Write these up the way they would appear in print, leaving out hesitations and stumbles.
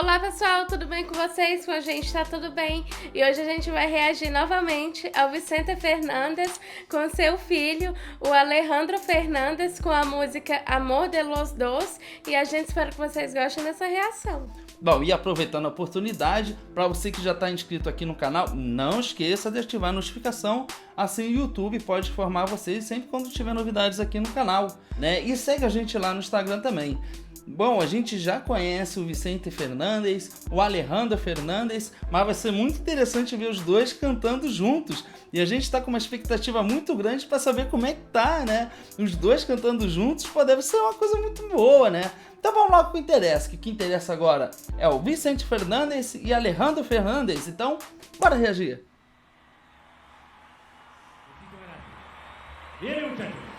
Olá pessoal, tudo bem com vocês? Com a gente tá tudo bem. E hoje a gente vai reagir novamente ao Vicente Fernández com seu filho, o Alejandro Fernández, com a música Amor de los Dos. E a gente espera que vocês gostem dessa reação. Bom, e aproveitando a oportunidade, para você que já está inscrito aqui no canal, não esqueça de ativar a notificação, assim o YouTube pode informar vocês sempre quando tiver novidades aqui no canal, né? E segue a gente lá no Instagram também. Bom, a gente já conhece o Vicente Fernández, o Alejandro Fernández, mas vai ser muito interessante ver os dois cantando juntos. E a gente está com uma expectativa muito grande para saber como é que tá, né? Os dois cantando juntos, pô, deve ser uma coisa muito boa, né? Então vamos lá com o que interessa, que o que interessa agora é o Vicente Fernández e Alejandro Fernández. Então, bora reagir. Viene, muchachos.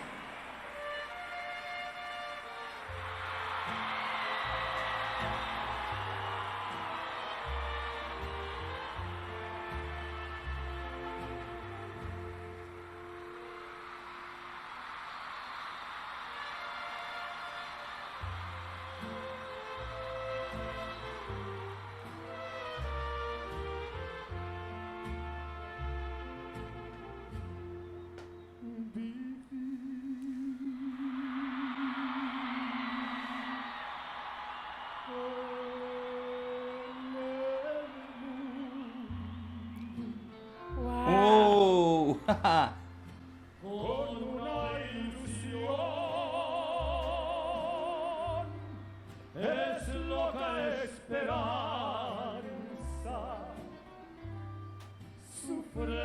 Oh! Con una ilusión es loca esperanza, sufre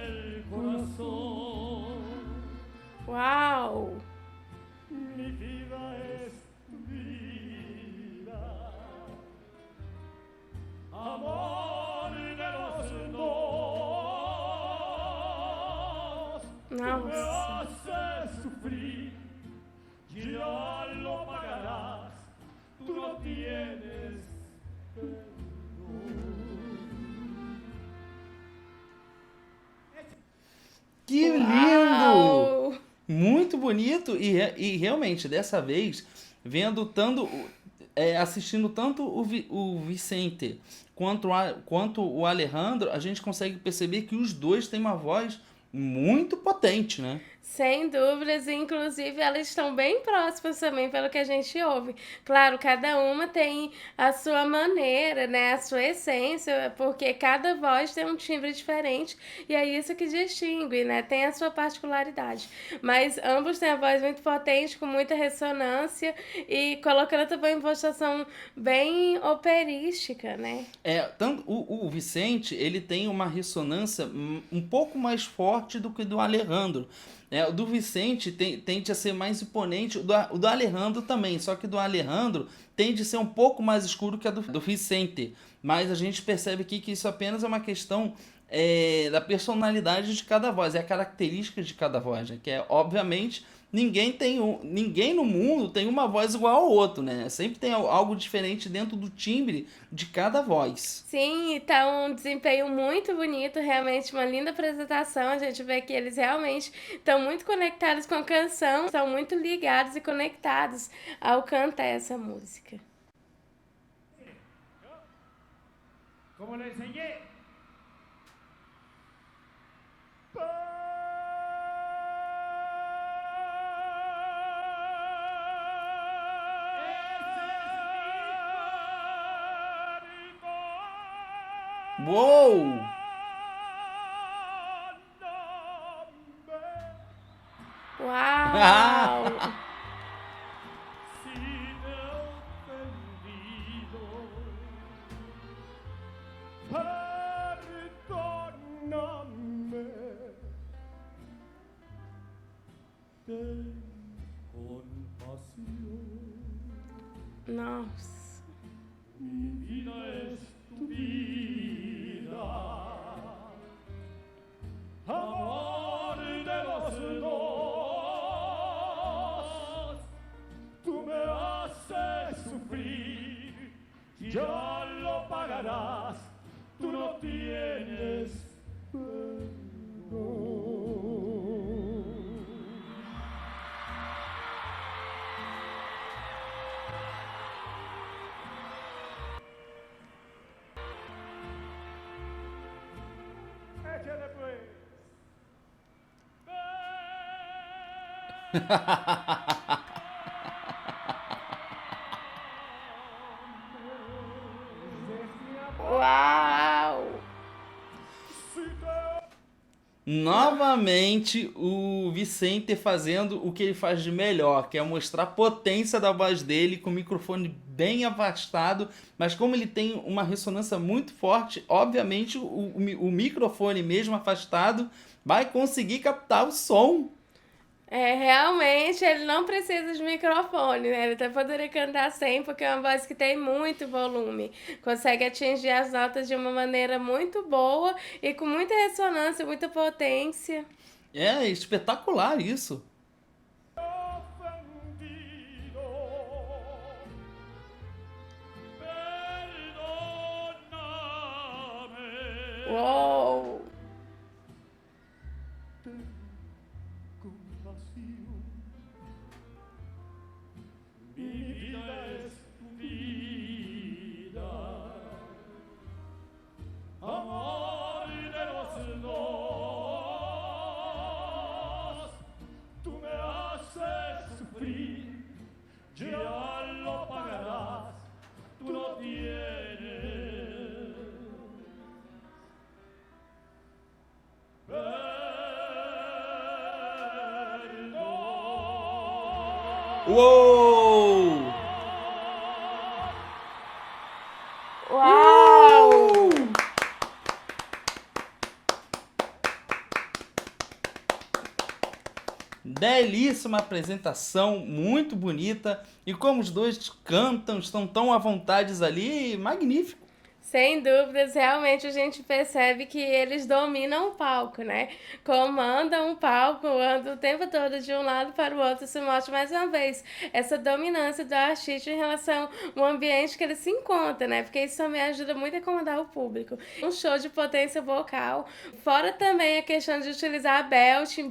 el corazón. Uau! Mi vida es tu vida, amor de los dos. Tú me Nossa! haces sufrir, ya lo pagarás, tú no tienes perdón. Que lindo! Uau! Muito bonito e realmente, dessa vez, assistindo tanto o Vicente quanto o Alejandro, a gente consegue perceber que os dois têm uma voz muito potente, né? Sem dúvidas, inclusive elas estão bem próximas também, pelo que a gente ouve. Claro, cada uma tem a sua maneira, né, a sua essência, porque cada voz tem um timbre diferente e é isso que distingue, né, tem a sua particularidade. Mas ambos têm a voz muito potente, com muita ressonância e colocando também uma impostação bem operística, né? Tanto o Vicente, ele tem uma ressonância um pouco mais forte do que do Alejandro. O do Vicente tende a ser mais imponente, o do Alejandro também, só que do Alejandro tende a ser um pouco mais escuro que a do Vicente. Mas a gente percebe aqui que isso apenas é uma questão da personalidade de cada voz, é a característica de cada voz, né? Que é, obviamente, ninguém no mundo tem uma voz igual ao outro, né? Sempre tem algo diferente dentro do timbre de cada voz. Sim, tá um desempenho muito bonito, realmente uma linda apresentação. A gente vê que eles realmente estão muito conectados com a canção, estão muito ligados e conectados ao cantar essa música. Como le enseñé. Uou! Uau! Nossa! Mi vida es tu vida, amor de los dos. Tú me haces sufrir, ya lo pagarás, tú no tienes perdón. Uau! Novamente, o Vicente fazendo o que ele faz de melhor, que é mostrar a potência da voz dele com o microfone bem afastado, mas como ele tem uma ressonância muito forte, obviamente o microfone mesmo afastado vai conseguir captar o som. Realmente ele não precisa de microfone, né? Ele até poderia cantar sem, porque é uma voz que tem muito volume. Consegue atingir as notas de uma maneira muito boa e com muita ressonância, muita potência. É espetacular isso. Ofendido, perdóname. Uou! Compasión. Mi vida es tu vida, amor de los dos. Tú me haces sufrir, ya lo pagarás, tú no tienes. Uou! Uau! Belíssima apresentação, muito bonita. E como os dois cantam, estão tão à vontade ali, magnífico. Sem dúvidas, realmente a gente percebe que eles dominam o palco, né? Comandam o palco, andam o tempo todo de um lado para o outro. Isso mostra mais uma vez essa dominância do artista em relação ao ambiente que ele se encontra, né? Porque isso também ajuda muito a comandar o público. Um show de potência vocal, fora também a questão de utilizar belting o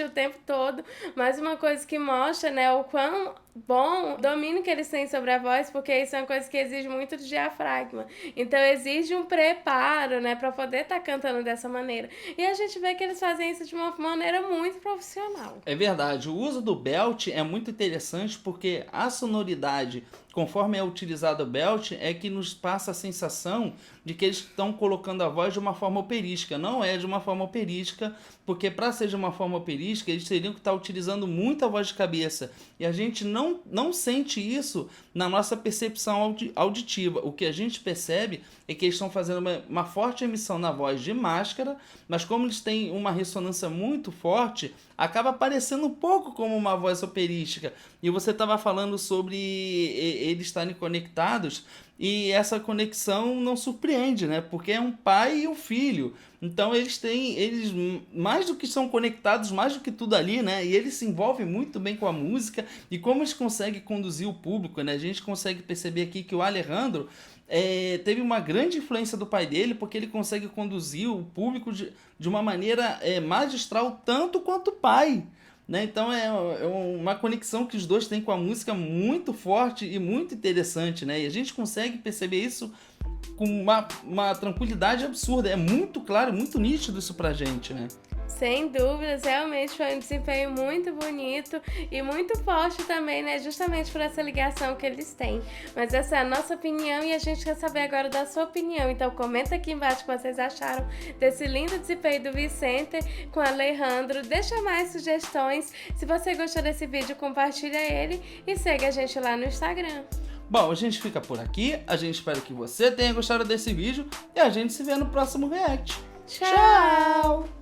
tempo todo. Mais uma coisa que mostra, né, o quão bom o domínio que eles têm sobre a voz, porque isso é uma coisa que exige muito do diafragma. Então exige um preparo, né, para poder estar cantando dessa maneira. E a gente vê que eles fazem isso de uma maneira muito profissional. É verdade, o uso do belt é muito interessante porque a sonoridade, conforme é utilizado o belt, é que nos passa a sensação de que eles estão colocando a voz de uma forma operística. Não é de uma forma operística, porque para ser de uma forma operística, eles teriam que estar utilizando muito a voz de cabeça. E a gente não sente isso na nossa percepção auditiva. O que a gente percebe é que eles estão fazendo uma forte emissão na voz de máscara, mas como eles têm uma ressonância muito forte, acaba parecendo um pouco como uma voz operística. E você estava falando sobre eles estarem conectados, e essa conexão não surpreende, né? Porque é um pai e um filho. Então eles mais do que são conectados, mais do que tudo ali, né? E eles se envolvem muito bem com a música e como eles conseguem conduzir o público, né? A gente consegue perceber aqui que o Alejandro teve uma grande influência do pai dele, porque ele consegue conduzir o público de uma maneira magistral, tanto quanto o pai. Né? Então é uma conexão que os dois têm com a música muito forte e muito interessante, né? E a gente consegue perceber isso com uma tranquilidade absurda. É muito claro, muito nítido isso pra gente, né? Sem dúvidas, realmente foi um desempenho muito bonito e muito forte também, né? Justamente por essa ligação que eles têm. Mas essa é a nossa opinião e a gente quer saber agora da sua opinião. Então comenta aqui embaixo o que vocês acharam desse lindo desempenho do Vicente com o Alejandro. Deixa mais sugestões. Se você gostou desse vídeo, compartilha ele e segue a gente lá no Instagram. Bom, a gente fica por aqui. A gente espera que você tenha gostado desse vídeo e a gente se vê no próximo react. Tchau!